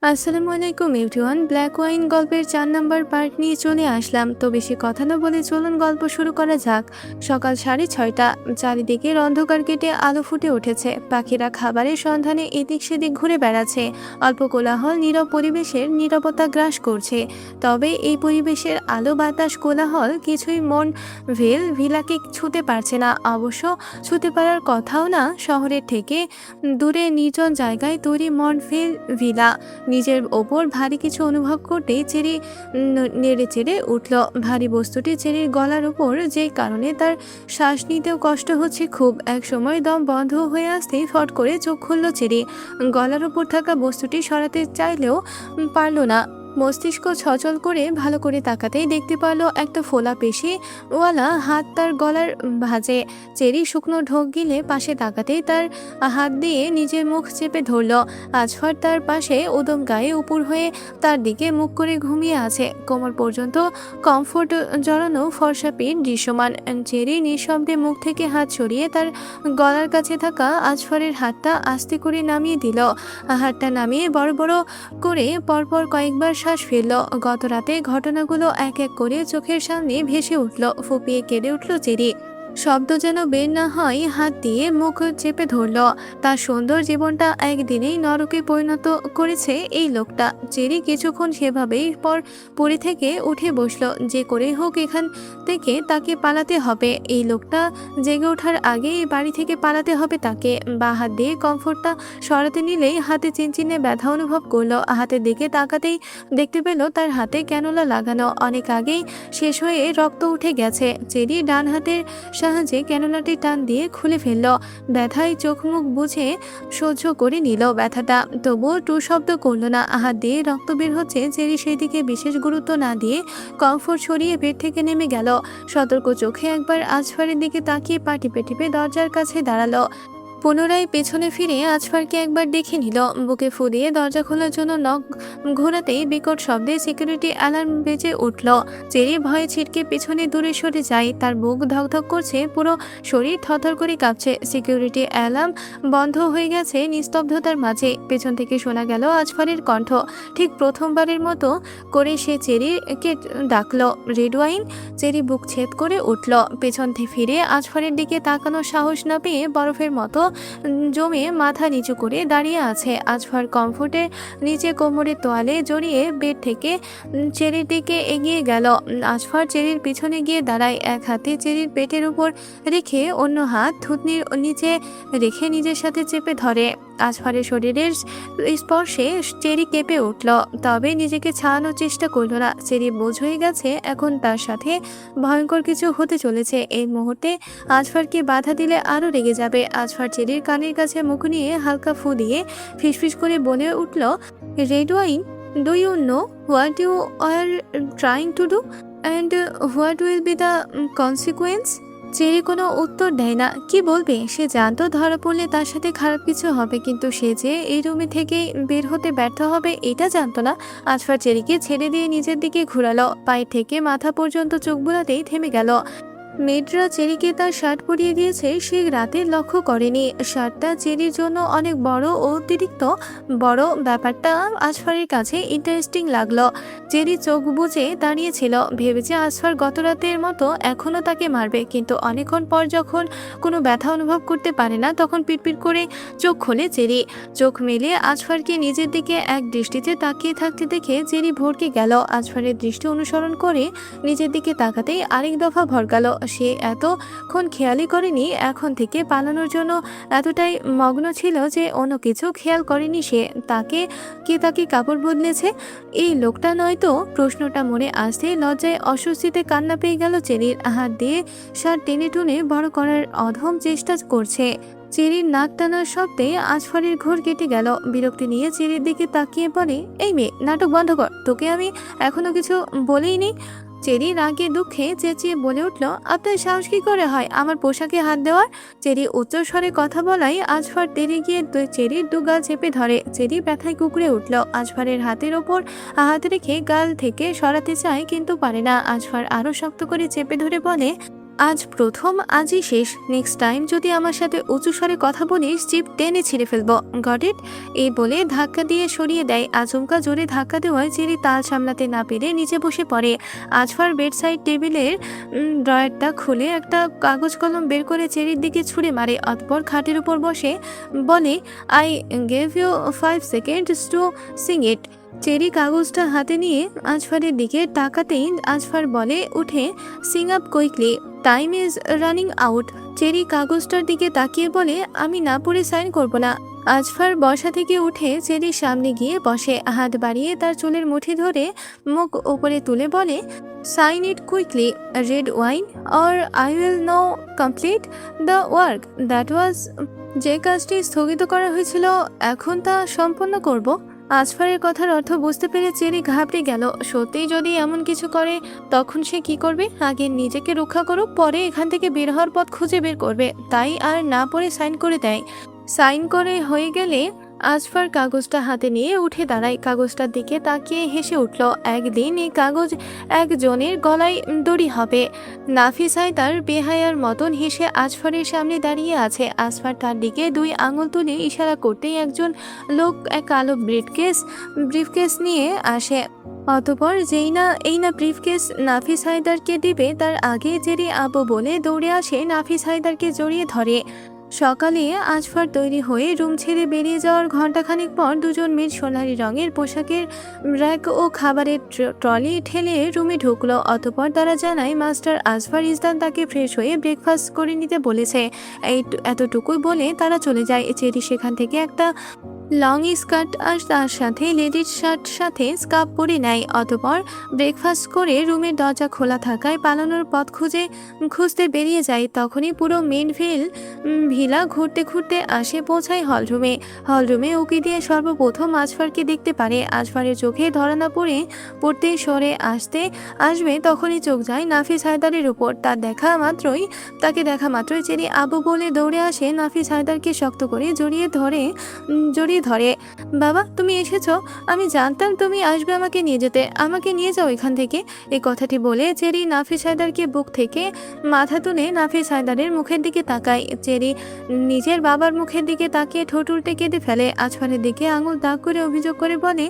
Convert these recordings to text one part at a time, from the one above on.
আসসালামু আলাইকুম everyone. Black wine গল্পের ৪ নাম্বার পার্ট নিয়ে চলে আসলাম। তো বেশি কথা না বলে চলুন গল্প শুরু করা যাক। সকাল 6:30। চারিদিকের অন্ধকার কেটে আলো ফুটে উঠেছে। পাখিরা খাবারের সন্ধানে এদিক সেদিক ঘুরে বেড়াচ্ছে। অল্প কোলাহল নীরব পরিবেশের নীরবতা গ্রাস করছে। তবে এই পরিবেশের আলো বাতাস কোলাহল কিছুই মন ভিলাকে ছুঁতে পারছে না। অবশ্য ছুঁতে পারার কথাও না। শহরের থেকে দূরে নির্জন জায়গায় তৈরি ভিলা। নিজের ওপর ভারী কিছু অনুভব করতেই চেরি নেড়ে চেড়ে উঠল। ভারী বস্তুটি চেরির গলার উপর, যে কারণে তার শ্বাস নিতেও কষ্ট হচ্ছে খুব। এক সময় দম বন্ধ হয়ে আসতেই ফট করে চোখ খুলল চেরি। গলার উপর থাকা বস্তুটি সরাতে চাইলেও পারল না। মস্তিষ্ক সচল করে ভালো করে তাকাতেই দেখতে পারলো একটা ফোলা পেশি ওয়ালা হাত তার গলার ভাঁজে। চেরি শুকনো ঢোক গিলে পাশে তাকাতেই তার হাত দিয়ে নিজের মুখ চেপে ধরল। আজফর তার পাশে উদম গায়ে উপুর হয়ে তার দিকে মুখ করে ঘুমিয়ে আছে। কোমর পর্যন্ত কমফোর্ট জড়ানো ফর্সা পিঠ দৃশ্যমান। চেরি নিঃশব্দে মুখ থেকে হাত সরিয়ে তার গলার কাছে থাকা আজফরের হাতটা আস্তে করে নামিয়ে দিল। হাতটা নামিয়ে বড় বড় করে পরপর কয়েকবার শ্বাস ফেলল। গত রাতে ঘটনাগুলো এক এক করে চোখের সামনে ভেসে উঠল। ফুপিয়ে কেঁদে উঠল চেরি। শব্দ যেন বের না হয়, হাত দিয়ে মুখ চেপে ধরল। তার সুন্দর জীবনটা একদিনেই নরকে পরিণত করেছে এই লোকটা। চেরি কিছুক্ষণ সেভাবেই পড়ে থেকে উঠে বসলো। যে করেই হোক এখান থেকে তাকে পালাতে হবে। এই লোকটা জেগে ওঠার আগে এই বাড়ি থেকে পালাতে হবে তাকে। বা হাত দিয়ে কমফোর্টটা সরাতে নিলেই হাতে চিনচিনে ব্যথা অনুভব করলো। হাতের দিকে তাকাতেই দেখতে পেল তার হাতে ক্যানোলা লাগানো। অনেক আগেই শেষ হয়ে রক্ত উঠে গেছে। চেরি ডান হাতের সাহায্যে ক্যানোলাটি টান দিয়ে খুলে ফেলল। ব্যথায় চোখ মুখ বুঝে সহ্য করে নিল ব্যথাটা। তবুও টু শব্দ করল না। হাত দিয়ে রক্ত বের হচ্ছে। চেরি সেই দিকে বিশেষ গুরুত্ব না দিয়ে কমফোর্ট সরিয়ে বেড থেকে নেমে গেল। সতর্ক চোখে একবার আজফারের দিকে তাকিয়ে পা টিপে টিপে দরজার কাছে দাঁড়ালো। পুনরায় পেছনে ফিরে আজফারকে একবার দেখে নিল। বুকে ফু দিয়ে দরজা খোলার জন্য নখ ঘোরাতেই বিকট শব্দে সিকিউরিটি অ্যালার্ম বেজে উঠল। চেরি ভয়ে ছিটকে পেছনে দূরে সরে যায়। তার বুক ধকধক করছে, পুরো শরীর থরথর করে কাঁপছে। সিকিউরিটি অ্যালার্ম বন্ধ হয়ে গেছে নিস্তব্ধতার মাঝে। পেছন থেকে শোনা গেল আজফারের কণ্ঠ। ঠিক প্রথমবারের মতো করে সে চেরিকে ডাকলো, রেড ওয়াইন। চেরি বুক ছেদ করে উঠল। পেছন থেকে ফিরে আজফারের দিকে তাকানোর সাহস না পেয়ে বরফের মতো জমে মাথা নিচু করে দাঁড়িয়ে আছে। আজফার কমফোর্টের নিচে কোমরের তোয়ালে জড়িয়ে বেড থেকে চেরির দিকে এগিয়ে গেল। আজফার চেরির পিছনে গিয়ে দাঁড়ায়। এক হাতে চেরির পেটের উপর রেখে অন্য হাত থুতনির নিচে রেখে নিজের সাথে চেপে ধরে। আজফারের শরীরের স্পর্শে চেরি কেঁপে উঠল। তবে নিজেকে ছাড়ানোর চেষ্টা করল না। চেরি বোঝ হয়ে গেছে এখন তার সাথে ভয়ঙ্কর কিছু হতে চলেছে। এই মুহূর্তে আজফারকে বাধা দিলে আরো রেগে যাবে। আজফার চেরির কানের কাছে মুখ নিয়ে হালকা ফু দিয়ে ফিসফিস করে বলে উঠল, red wine, do you know what you are trying to do and what will be the consequence? Cherry কোনো উত্তর দেয় না। কি বলবে? সে জানতো ধরা পড়লে তার সাথে খারাপ কিছু হবে, কিন্তু সে যে এই রুমে থেকে বের হতে ব্যর্থ হবে এটা জানতো না। আজফার চেরিকে ছেড়ে দিয়ে নিজের দিকে ঘুরালো। পায়ে থেকে মাথা পর্যন্ত চোখ বুলাতেই থেমে গেল। মেয়েরা চেরিকে তার শার্ট পরিয়ে দিয়েছে, সে রাতে লক্ষ্য করেনি। শার্টটা চেরির জন্য অনেক বড় ও অতিরিক্ত বড়। ব্যাপারটা আজফারের কাছে ইন্টারেস্টিং লাগলো। চেরি চোখ বুজে দাঁড়িয়েছিল। ভেবেছে আজফার গত রাতের মতো এখনো তাকে মারবে, কিন্তু অনেকক্ষণ পর যখন কোনো ব্যথা অনুভব করতে পারে না তখন পিটপিট করে চোখ খোলে চেরি। চোখ মেলিয়ে আজফারকে নিজের দিকে এক দৃষ্টিতে তাকিয়ে থাকতে দেখে চেরি ভড়কে গেল। আজফারের দৃষ্টি অনুসরণ করে নিজের দিকে তাকাতেই আরেক দফা ভড়কালো। সে এতক্ষণ খেয়ালই করেনি। এখন থেকে পালানোর জন্য এতটাই মগ্ন ছিল যে অন্য কিছু খেয়াল করেনি সে। তাকে কাপড় বদলেছে এই লোকটা নয় তো? প্রশ্নটা মনে আসতে লজ্জায় অস্বস্তিতে কান্না পেয়ে গেল চেরির। হাত দিয়ে শার্ট টেনে টুনে বড় করার অধম চেষ্টা করছে। চেরির নাক টানার শব্দে আজফারের ঘোর কেটে গেল। বিরক্তি নিয়ে চেরির দিকে তাকিয়ে বলে, এই মেয়ে, নাটক বন্ধ কর। তোকে আমি এখনো কিছু বলেইনি। চেরি রাগে দুঃখে চেঁচিয়ে বলে উঠল, আপনার সাহস কি করে হয় আমার পোশাকে হাত দেওয়ার? চেরি উচ্চস্বরে কথা বলাই আজফার তেড়ে গিয়ে চেরির দু গাল চেপে ধরে। চেরি ব্যথায় কুকড়ে উঠল। আজফারের হাতের ওপর হাত রেখে গাল থেকে সরাতে চায়, কিন্তু পারে না। আজফার আরো শক্ত করে চেপে ধরে বলে, আজ প্রথম, আজই শেষ। নেক্সট টাইম যদি আমার সাথে উঁচু স্বরে কথা বলিস, জিভ টেনে ছিঁড়ে ফেলবো। Got it? এই বলে ধাক্কা দিয়ে সরিয়ে দেয়। আচমকা জোরে ধাক্কা দেওয়ায় চেরি তাল সামলাতে না পেরে নিচে বসে পড়ে। আজফার বেডসাইড টেবিলের ড্রয়ারটা খুলে একটা কাগজ কলম বের করে চেরির দিকে ছুঁড়ে মারে। অতপর খাটের উপর বসে বলে, I gave you 5 seconds to sing it. Cherry কাগজটা হাতে নিয়ে আজফারের দিকে তাকাতেই আজফার বলে উঠে, sing up quickly, time is running out. Cherry কাগজটার দিকে তাকিয়ে বলে, আমি না পড়ে সাইন করব না। আজফার বসা থেকে উঠে চেরির সামনে গিয়ে বসে, হাত বাড়িয়ে তার চুলের মুঠি ধরে মুখ উপরে তুলে বলে, sign it quickly, red wine or I will no complete the work that was. যে কাজটি স্থগিত করা হয়েছিল এখন তা সম্পন্ন করব। আজফারের কথার অর্থ বুঝতে পেরে চেরি ঘাবড়ে গেল। সত্যিই যদি এমন কিছু করে তখন সে কি করবে? আগে নিজেকে রক্ষা করুক, পরে এখান থেকে বের হওয়ার পথ খুঁজে বের করবে। তাই আর না পড়ে সাইন করে দেয়। সাইন করে হয়ে গেলে আজফার কাগজটা হাতে নিয়ে উঠে দাঁড়ায়। কাগজটার দিকে তাকিয়ে হেসে উঠল। একদিন এই কাগজ একজনের গলায় দড়ি হবে। নাফিস তার বেহায়ার মতন হেসে আজফারের সামনে দাঁড়িয়ে আছে। আজফার তার দিকে 2 আঙুল তুলে ইশারা করতেই একজন লোক এক কালো ব্রিফকেস নিয়ে আসে। অতপর যেই না এই না ব্রিফকেস নাফিস হায়দারকে দিবে, তার আগে চেরি আবু বলে দৌড়ে আসে, নাফিস হায়দারকে জড়িয়ে ধরে। সকালে আজফার তৈরি হয়ে রুম ছেড়ে বেরিয়ে যাওয়ার ঘণ্টাখানেক পর দুজন মেয়ে সোনালি রঙের পোশাকের র্যাক ও খাবারের ট্রলি ঠেলে রুমে ঢুকলো। অতপর তারা জানায় মাস্টার আজফার ইসলাম তাকে ফ্রেশ হয়ে ব্রেকফাস্ট করে নিতে বলেছে। এতটুকুই বলে তারা চলে যায়। চেরি সেখান থেকে একটা লং স্কার্ট আর তার সাথে লেডিস শার্ট সাথে স্কার্ফ পরে নেয়। অতপর ব্রেকফাস্ট করে রুমের দরজা খোলা থাকায় পালানোর পথ খুঁজতে বেরিয়ে যায়। তখনই পুরো মেন ভিলা ঘুরতে ঘুরতে আসে পৌঁছায় হলরুমে উকি দিয়ে সর্বপ্রথম আজফারকে দেখতে পারে। আজফারের চোখে ধরা না পড়তে সরে আসবে তখনই চোখ যায় নাফিস হায়দারের উপর। তাকে দেখা মাত্রই চেরি আবু বলে দৌড়ে আসে, নাফিস হায়দারকে শক্ত করে জড়িয়ে ধরে। বাবা, তুমি এসেছো? আমি জানতাম তুমি আসবে আমাকে নিয়ে যেতে। আমাকে নিয়ে যাও এখান থেকে। এই কথাটি বলে চেরি নাফিস হায়দারকে বুক থেকে মাথা তুলে নাফিস হায়দারের মুখের দিকে তাকায়। চেরি নিজের বাবার মুখের দিকে তাকিয়ে ঠোঁট উল্টে কেঁদে ফেলে। আজফারের দিকে আঙুল দাগ করে অভিযোগ করে বলে,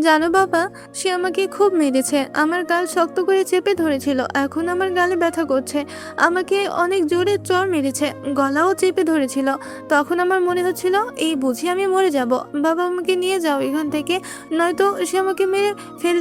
জানো বাবা, সে আমাকে খুব মেরেছে। আমার গাল শক্ত করে চেপে ধরেছিল, এখন আমার গালে ব্যথা করছে। আমাকে অনেক জোরে চড় মেরেছে, গলাও চেপে ধরেছিল। তখন আমার মনে হচ্ছিল এই বুঝি আমি মরে যাব। বাবা, আমাকে নিয়ে যাও এখান থেকে, নয়তো সে আমাকে মেরে ফেল।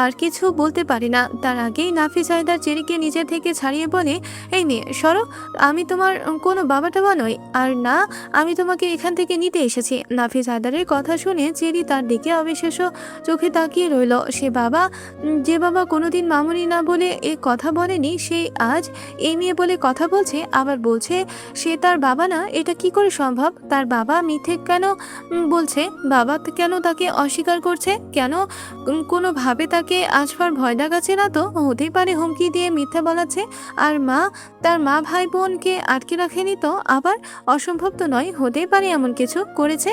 আর কিছু বলতে পারি না, তার আগেই নাফিস হায়দার চেরিকে নিজের থেকে ছাড়িয়ে বলে, এই মেয়ে সরো, আমি তোমার কোনো বাবা টাবা নই, আর না আমি তোমাকে এখান থেকে নিতে এসেছি। নাফিস হায়দারের কথা শুনে চেরি তার দিকে অবিশ্বাস্য চোখে তাকিয়ে রইল। যে বাবা কোনোদিন মামুনি না বলে এ কথা বলেনি, সে আজ এই মেয়ে বলে কথা বলছে, আবার বলছে সে তার বাবা না। এটা কি করে সম্ভব? তার বাবা মিথ্যে কেন বলছে? বাবা কেন তাকে অস্বীকার করছে? কেন কোনোভাবে তাকে আজফার ভয় দেখাচ্ছে না? তো হতেই পারে হুমকি দিয়ে মিথ্যা বলাচ্ছে। আর তার মা ভাই বোনকে আটকে রাখেনি তো? আবার অসম্ভব তো নয়, হতেই পারে এমন কিছু করেছে।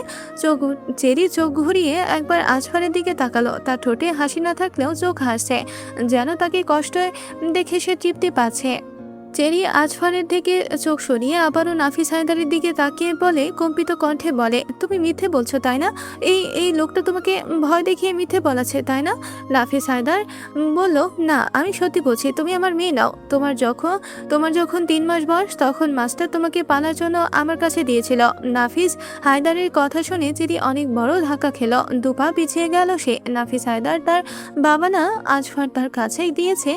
চেরি চোখ ঘুরিয়ে একবার আজফারের দিকে তাকালো। তার ঠোঁটে হাসি না থাকলেও চোখ হাসছে, যেন তাকে কষ্ট দেখে সে তৃপ্তি পাচ্ছে। চেরি আজফারের থেকে চোখ সরিয়ে আবারও নাফিস হায়দারের দিকে তাকিয়ে বলে, কম্পিত কণ্ঠে বলে, তুমি মিথ্যে বলছো তাই না? এই লোকটা তোমাকে ভয় দেখিয়ে মিথ্যে বলাচ্ছে তাই না? নাফিস হায়দার বলল, না, আমি সত্যি বলছি, তুমি আমার মেয়ে নাও। তোমার যখন 3 মাস বয়স, তখন মাস্টার তোমাকে পালার জন্য আমার কাছে দিয়েছিল। নাফিস হায়দারের কথা শুনে চেরি অনেক বড় ধাক্কা খেল। 2 পা পিছিয়ে গেল সে। নাফিস হায়দার তার বাবা না, আজফার তার কাছেই দিয়েছে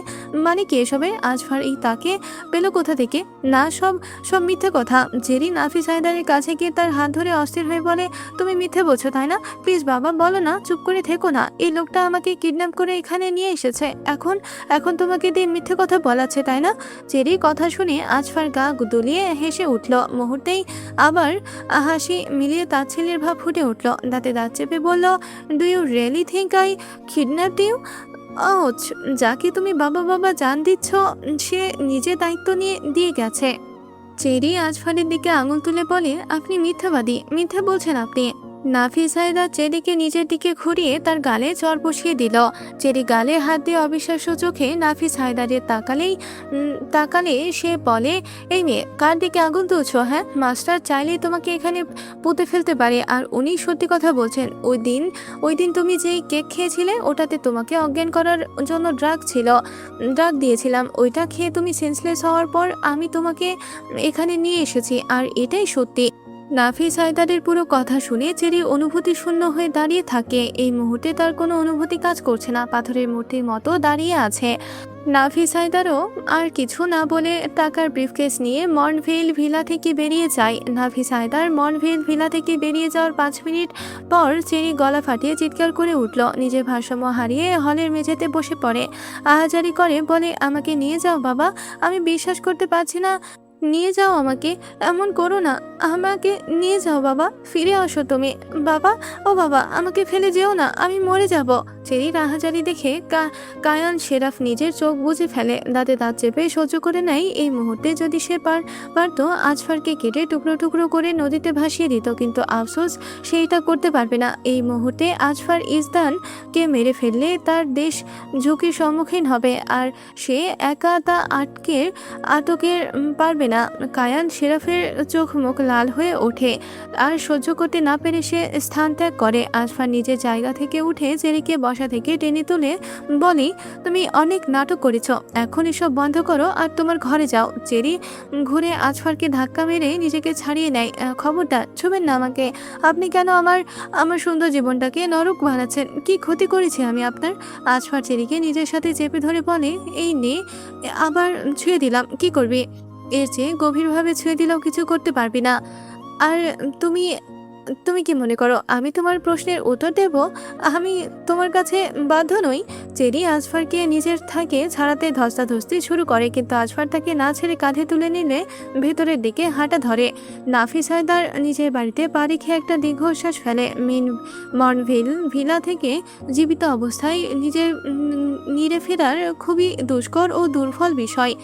মানে কি এসবে? আজফার তাকে পেল কোথা থেকে? না, সব মিথ্যে কথা। জেরি নাফিস হায়দারের কাছে গিয়ে তার হাত ধরে অস্থির হয়ে বলে, তুমি মিথ্যে বলছো তাই না? প্লিজ বাবা, বলো না, চুপ করে থেকো না। এই লোকটা আমাকে কিডন্যাপ করে এখানে নিয়ে এসেছে, এখন তোমাকে দিয়ে মিথ্যে কথা বলাচ্ছে তাই না? জেরির কথা শুনে আজফার গা দুলিয়ে হেসে উঠল। মুহূর্তেই আবার হাসি মিলিয়ে তাচ্ছিল্যের ভাব ফুটে উঠল। দাঁতে দাঁত চেপে বলল, do you really think I kidnapped you? যাকে তুমি বাবা জান দিচ্ছ, সে নিজে দায়িত্ব দিয়ে গেছে। চেরি আজফারের দিকে আঙুল তুলে বলে, আপনি মিথ্যাবাদী, মিথ্যা বলছেন আপনি। নাফিস হায়দার চেরিকে নিজের দিকে ঘুরিয়ে তার গালে চড় বসিয়ে দিল। চেরি গালে হাত দিয়ে অবিশ্বাস্য চোখে নাফিস হায়দারের তাকালে সে বলে, এই মেয়ে, কার দিকে আগুন তুলছো? হ্যাঁ, মাস্টার চাইলেই তোমাকে এখানে পুঁতে ফেলতে পারে। আর উনি সত্যি কথা বলছেন। ওই দিন তুমি যেই কেক খেয়েছিলে, ওটাতে তোমাকে অজ্ঞান করার জন্য ড্রাগ দিয়েছিলাম। ওইটা খেয়ে তুমি সেন্সলেস হওয়ার পর আমি তোমাকে এখানে নিয়ে এসেছি, আর এটাই সত্যি। নাফিস হায়দারের পুরো কথা শুনে চেরি অনুভূতি শূন্য হয়ে দাঁড়িয়ে থাকে। এই মুহূর্তে তার কোনো অনুভূতি কাজ করছে না, পাথরের মূর্তির মতো দাঁড়িয়ে আছে। নাফিস হায়দারও আর কিছু না বলে টাকার ব্রিফকেস নিয়ে মর্নভেল ভিলা থেকে বেরিয়ে যায়। নাফিস হায়দার মর্নভেল ভিলা থেকে বেরিয়ে যাওয়ার 5 মিনিট পর চেরি গলা ফাটিয়ে চিৎকার করে উঠল। নিজের ভারসাম্য হারিয়ে হলের মেঝেতে বসে পড়ে। আহাজারি করে বলে, আমাকে নিয়ে যাও বাবা, আমি বিশ্বাস করতে পারছি না। নিয়ে যাও আমাকে, এমন করো না, আমাকে নিয়ে যাও বাবা, ফিরে আসো তুমি বাবা। ও বাবা, আমাকে ফেলে যেও না, আমি মরে যাব। চেরির আহাজারি দেখে কায়ান শেরাফ নিজের চোখ বুজে ফেলে, দাঁতে দাঁত চেপে সহ্য করে নেয়। এই মুহূর্তে যদি সে পারতো আজফারকে কেটে টুকরো টুকরো করে নদীতে ভাসিয়ে দিত, কিন্তু আফসোস সেইটা করতে পারবে না। এই মুহূর্তে আজফার ইজদানকে মেরে ফেললে তার দেশ ঝুঁকির সম্মুখীন হবে, আর সে একা তা আটকের পারবে না। কায়ান শেরাফের চোখ মুখ লাল হয়ে ওঠে, আর সহ্য করতে না পেরে সে স্থান ত্যাগ করে। আজফার নিজের জায়গা থেকে উঠে চেরিকে বসা থেকে টেনে তুলে বলি, তুমি অনেক নাটক করেছ, এখন এসব বন্ধ করো আর তোমার ঘরে যাও। চেরি ঘুরে আজফারকে ধাক্কা মেরে নিজেকে ছাড়িয়ে নেয়। খবরদার ছুবেন না আমাকে, আপনি কেন আমার সুন্দর জীবনটাকে নরক বানাচ্ছেন? কি ক্ষতি করেছি আমি আপনার? আজফার চেরিকে নিজের সাথে চেপে ধরে বলে, এই নে, আবার ছুঁয়ে দিলাম, কি করবি? এর চেয়ে গভীরভাবে ছুঁয়ে দিলেও কিছু করতে পারবি না। আর তুমি তুমি কি মনে করো আমি তোমার প্রশ্নের উত্তর দেব? আমি তোমার কাছে বাধ্য নই। চেরি আজফারকে নিজের থেকে ছাড়াতে ধস্তাধস্তি শুরু করে, কিন্তু আজফার তাকে না ছেড়ে কাঁধে তুলে নিলে ভেতরের দিকে হাঁটা ধরে। নাফিস হায়দার নিজের বাড়িতে পা রেখে একটা দীর্ঘশ্বাস ফেলে। মর্নভিল ভিলা থেকে জীবিত অবস্থায় নিজের নিরে ফেরার খুবই দুষ্কর ও দুর্বল বিষয়।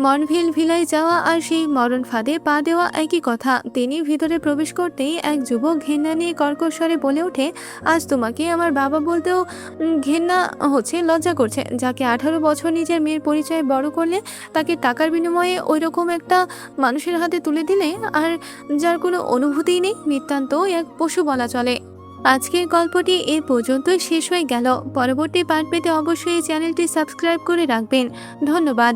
মর্নভিল ভিলায় যাওয়া আর সেই মরণ ফাঁদে পা দেওয়া একই কথা। তিনি ভিতরে প্রবেশ করতেই এক যুবক ঘেন্না নিয়ে কর্কশ্বরে বলে ওঠে, আজ তোমাকে আমার বাবা বলতেও ঘেন্না হচ্ছে, লজ্জা করছে। যাকে 18 বছর নিজের মেয়ের পরিচয় বড় করলে, তাকে টাকার বিনিময়ে ওই রকম একটা মানুষের হাতে তুলে দিলে, আর যার কোনো অনুভূতিই নেই, নিতান্ত এক পশু বলা চলে। আজকের গল্পটি এ পর্যন্তই শেষ হয়ে গেল। পরবর্তী পার্ট পেতে অবশ্যই এই চ্যানেলটি সাবস্ক্রাইব করে রাখবেন। ধন্যবাদ।